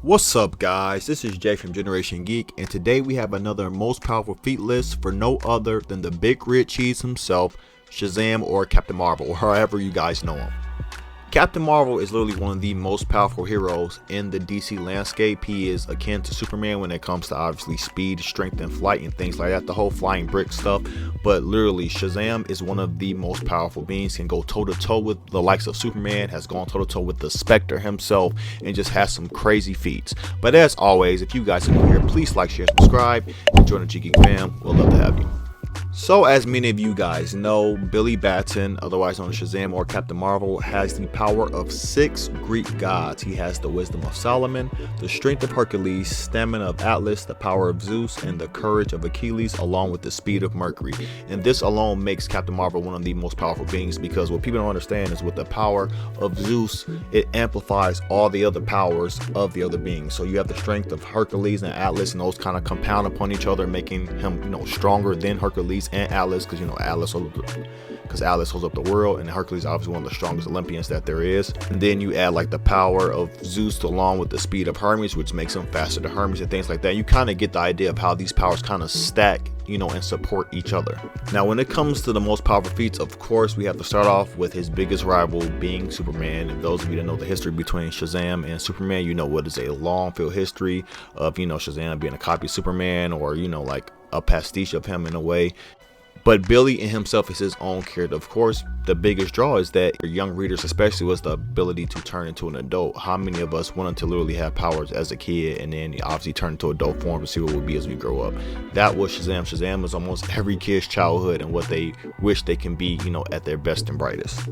What's up, guys? This is Jay from Generation Geek, and today we have another most powerful feat list for no other than the big red cheese himself, Shazam, or Captain Marvel, or however you guys know him. Captain Marvel is literally one of the most powerful heroes in the DC landscape. He is akin to Superman when it comes to obviously speed, strength, and flight and things like that, the whole flying brick stuff. But literally, Shazam is one of the most powerful beings, can go toe-to-toe with the likes of Superman, has gone toe-to-toe with the Spectre himself, and just has some crazy feats. But as always, if you guys are new here, please like, share, subscribe, and join the Geek fam. We'll love to have you. So as many of you guys know, Billy Batson, otherwise known as Shazam or Captain Marvel, has the power of 6 Greek gods. He has the wisdom of Solomon, the strength of Hercules, stamina of Atlas, the power of Zeus, and the courage of Achilles, along with the speed of Mercury. And this alone makes Captain Marvel one of the most powerful beings, because what people don't understand is with the power of Zeus, it amplifies all the other powers of the other beings. So you have the strength of Hercules and Atlas, and those kind of compound upon each other, making him, stronger than Hercules and Atlas, because Atlas holds up the world, and Hercules is obviously one of the strongest Olympians that there is. And then you add like the power of Zeus along with the speed of Hermes, which makes him faster than Hermes and things like that. You kind of get the idea of how these powers kind of stack, and support each other. Now, when it comes to the most powerful feats, of course, we have to start off with his biggest rival being Superman. And those of you that know the history between Shazam and Superman, you know what is a long field history of, Shazam being a copy of Superman, or, like a pastiche of him in a way. But Billy in himself is his own character. Of course, the biggest draw is that for young readers especially was the ability to turn into an adult. How many of us wanted to literally have powers as a kid and then obviously turn into adult form to see what it would be as we grow up? That was Shazam. Shazam is almost every kid's childhood and what they wish they can be, at their best and brightest.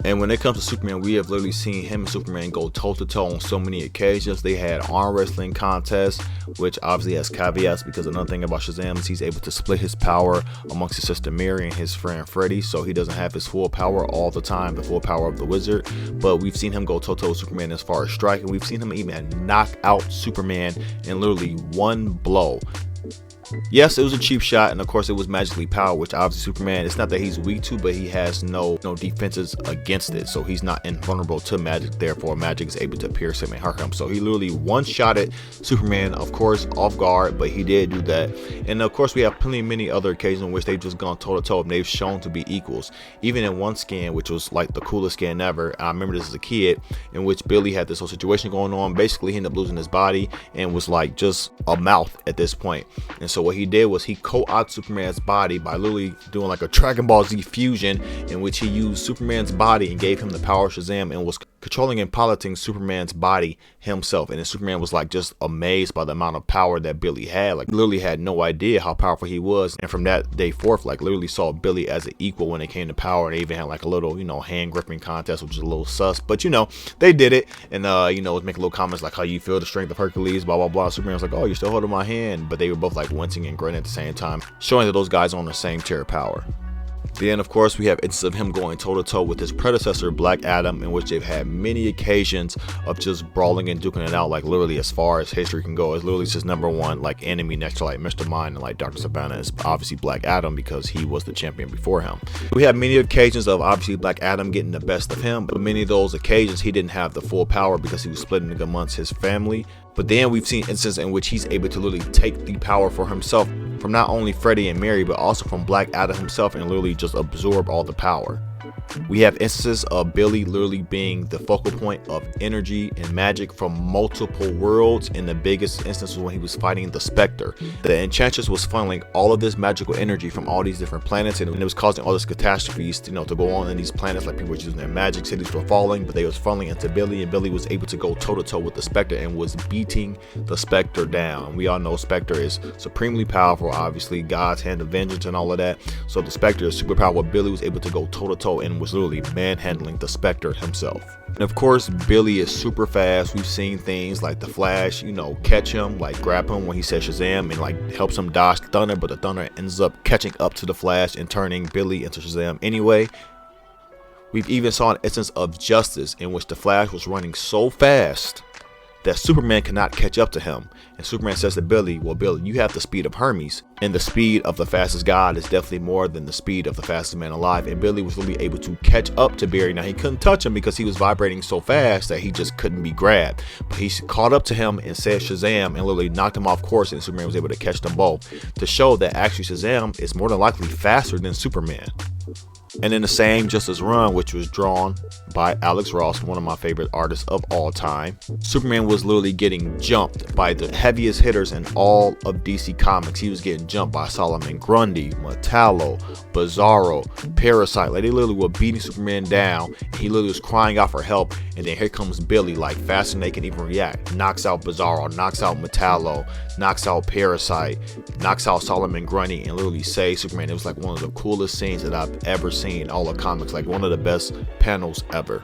And when it comes to Superman, we have literally seen him and Superman go toe-to-toe on so many occasions. They had arm wrestling contests, which obviously has caveats, because another thing about Shazam is he's able to split his power amongst his sister Mary and his friend Freddy, so he doesn't have his full power all the time, the full power of the wizard. But we've seen him go toe-to-toe with Superman as far as striking. We've seen him even knock out Superman in literally one blow. Yes, it was a cheap shot, and of course it was magically powered, which obviously Superman, it's not that he's weak to, but he has no defenses against it, so he's not invulnerable to magic. Therefore, magic is able to pierce him and hurt him. So he literally one-shotted Superman, of course, off guard, but he did do that. And of course, we have many other occasions in which they've just gone toe-to-toe and they've shown to be equals. Even in one scan, which was like the coolest scan ever, I remember this as a kid, in which Billy had this whole situation going on. Basically, he ended up losing his body and was like just a mouth at this point. And so what he did was he co-opted Superman's body by literally doing like a Dragon Ball Z fusion, in which he used Superman's body and gave him the power of Shazam and was controlling and piloting Superman's body himself. And then Superman was like just amazed by the amount of power that Billy had, like literally had no idea how powerful he was. And from that day forth, like literally saw Billy as an equal when it came to power. And they even had like a little hand gripping contest, which is a little sus, but they did it. And was making little comments like, how you feel the strength of Hercules, blah blah blah. Superman was like, oh, you're still holding my hand, but they were both like wincing and grinning at the same time, showing that those guys are on the same tier of power. Then, of course, we have instances of him going toe-to-toe with his predecessor, Black Adam, in which they've had many occasions of just brawling and duking it out, like literally as far as history can go. It's literally his number one like enemy next to like Mr. Mind and like Dr. Savannah is obviously Black Adam, because he was the champion before him. We have many occasions of obviously Black Adam getting the best of him, but many of those occasions he didn't have the full power because he was splitting amongst his family. But then we've seen instances in which he's able to literally take the power for himself from not only Freddy and Mary, but also from Black Adam himself, and literally just absorb all the power. We have instances of Billy literally being the focal point of energy and magic from multiple worlds. And the biggest instance was when he was fighting the Spectre. The Enchantress was funneling all of this magical energy from all these different planets, and it was causing all this catastrophes to go on in these planets. Like people were using their magic, cities were falling, but they was funneling into Billy, and Billy was able to go toe-to-toe with the Spectre and was beating the Spectre down. We all know Spectre is supremely powerful, obviously God's hand of vengeance and all of that. So the Spectre is super powerful. Billy was able to go toe-to-toe and was literally manhandling the Spectre himself. And of course, Billy is super fast. We've seen things like the Flash, catch him, like grab him when he says Shazam, and like helps him dodge thunder, but the thunder ends up catching up to the Flash and turning Billy into Shazam anyway. We've even saw an instance of Justice in which the Flash was running so fast that Superman cannot catch up to him. And Superman says to Billy, well, Billy, you have the speed of Hermes, and the speed of the fastest god is definitely more than the speed of the fastest man alive. And Billy was really able to catch up to Barry. Now, he couldn't touch him because he was vibrating so fast that he just couldn't be grabbed. But he caught up to him and said Shazam, and literally knocked him off course, and Superman was able to catch them both, to show that actually Shazam is more than likely faster than Superman. And in the same Justice run, which was drawn by Alex Ross, one of my favorite artists of all time, Superman was literally getting jumped by the heaviest hitters in all of DC Comics. He was getting jumped by Solomon Grundy, Metallo, Bizarro, Parasite. Like, they literally were beating Superman down, and he literally was crying out for help. And then here comes Billy, like faster than they can even react. Knocks out Bizarro, knocks out Metallo, knocks out Parasite, knocks out Solomon Grundy, and literally saves Superman. It was like one of the coolest scenes that I've ever seen in all the comics, like one of the best panels ever.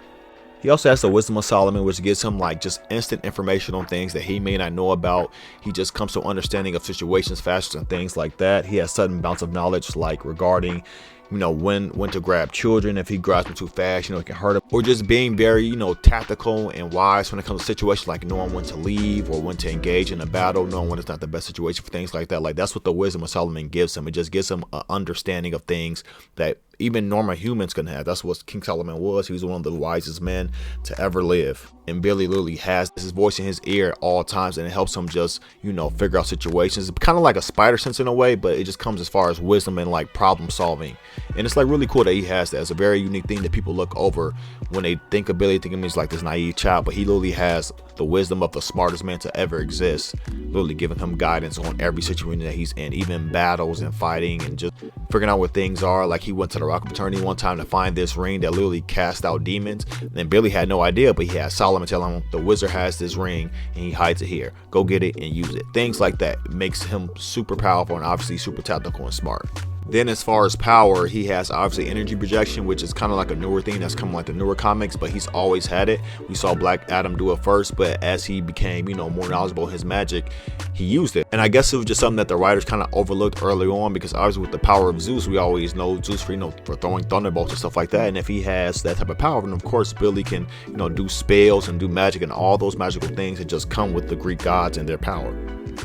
He also has the wisdom of Solomon, which gives him like just instant information on things that he may not know about. He just comes to understanding of situations faster and things like that. He has sudden bounce of knowledge, like regarding, you know, when to grab children. If he grabs them too fast, you know, it can hurt them. Or just being very, you know, tactical and wise when it comes to situations, like knowing when to leave or when to engage in a battle, knowing when it's not the best situation for things like that. Like, that's what the wisdom of Solomon gives him. It just gives him an understanding of things that even normal humans can have. That's what King Solomon was. He was one of the wisest men to ever live. And Billy literally has his voice in his ear at all times, and it helps him just, you know, figure out situations. It's kind of like a spider sense in a way, but it just comes as far as wisdom and like problem solving. And it's like really cool that he has that. It's a very unique thing that people look over when they think of Billy, thinking he's like this naive child, but he literally has the wisdom of the smartest man to ever exist, literally giving him guidance on every situation that he's in, even battles and fighting and just figuring out what things are. Like, he went to the Rock of Eternity one time to find this ring that literally cast out demons, and Billy had no idea, but he had Solomon tell him the wizard has this ring and he hides it here, go get it and use it. Things like that makes him super powerful and obviously super tactical and smart. Then as far as power, he has obviously energy projection, which is kind of like a newer thing that's come like the newer comics, but he's always had it. We saw Black Adam do it first, but as he became, you know, more knowledgeable in his magic, he used it. And I guess it was just something that the writers kind of overlooked early on, because obviously with the power of Zeus, we always know Zeus for, you know, for throwing thunderbolts and stuff like that. And if he has that type of power, then of course Billy can, you know, do spells and do magic and all those magical things that just come with the Greek gods and their power.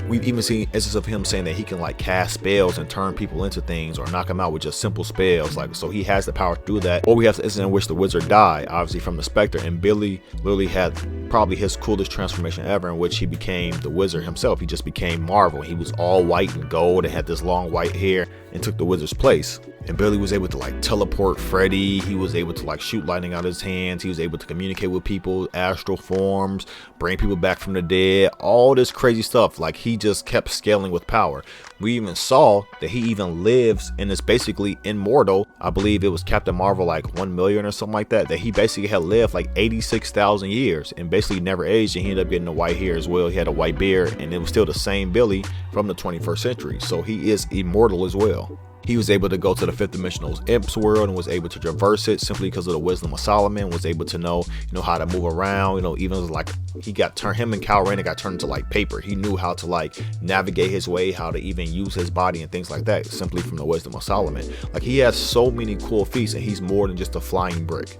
We've even seen instances of him saying that he can like cast spells and turn people into things or knock them out with just simple spells. Like, so he has the power to do that. Or we have the incident in which the wizard died, obviously from the Spectre, and Billy literally had probably his coolest transformation ever, in which he became the wizard himself. He just became Marvel. He was all white and gold and had this long white hair and took the wizard's place. And Billy was able to like teleport Freddy. He was able to like shoot lightning out of his hands. He was able to communicate with people, astral forms, bring people back from the dead, all this crazy stuff. Like, he just kept scaling with power. We even saw that he even lives and is basically immortal. I believe it was Captain Marvel like 1,000,000 or something like that, that he basically had lived like 86,000 years and basically never aged, and he ended up getting a white hair as well. He had a white beard, and it was still the same Billy from the 21st century. So he is immortal as well. He was able to go to the fifth dimensional Imp's world and was able to traverse it simply because of the wisdom of Solomon. Was able to know, you know, how to move around. You know, even like he got turned, him and Kal Rayner got turned into like paper. He knew how to like navigate his way, how to even use his body and things like that, simply from the wisdom of Solomon. Like, he has so many cool feats, and he's more than just a flying brick.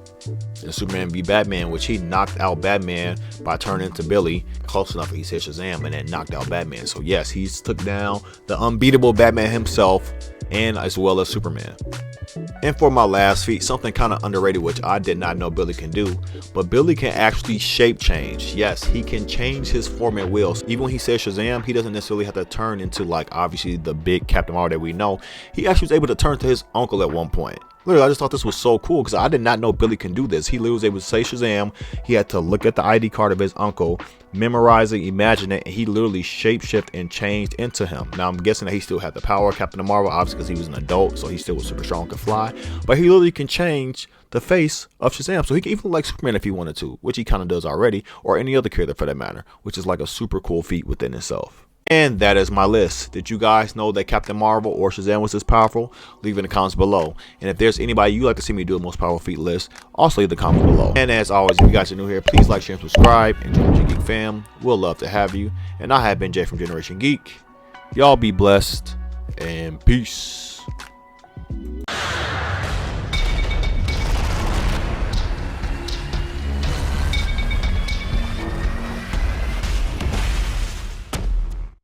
And Superman v Batman, which he knocked out Batman by turning into Billy close enough that he said Shazam and then knocked out Batman. So yes, he's took down the unbeatable Batman himself, and as well as Superman. And for my last feat, something kind of underrated, which I did not know Billy can do, but Billy can actually shape change. Yes, he can change his form at will. So even when he says Shazam, he doesn't necessarily have to turn into like obviously the big Captain Marvel that we know. He actually was able to turn to his uncle at one point. Literally, I just thought this was so cool because I did not know Billy can do this. He literally was able to say Shazam. He had to look at the ID card of his uncle, memorize it, imagine it, and he literally shapeshift and changed into him. Now, I'm guessing that he still had the power of Captain Marvel, obviously because he was an adult, so he still was super strong, could fly. But he literally can change the face of Shazam, so he can even look like Superman if he wanted to, which he kind of does already, or any other character for that matter, which is like a super cool feat within itself. And that is my list. Did you guys know that Captain Marvel or Shazam was this powerful? Leave in the comments below. And if there's anybody you'd like to see me do a most powerful feat list, also leave the comments below. And as always, if you guys are new here, please like, share, and subscribe, and join the Geek fam. We'll love to have you. And I have been Jay from Generation Geek. Y'all be blessed, and peace.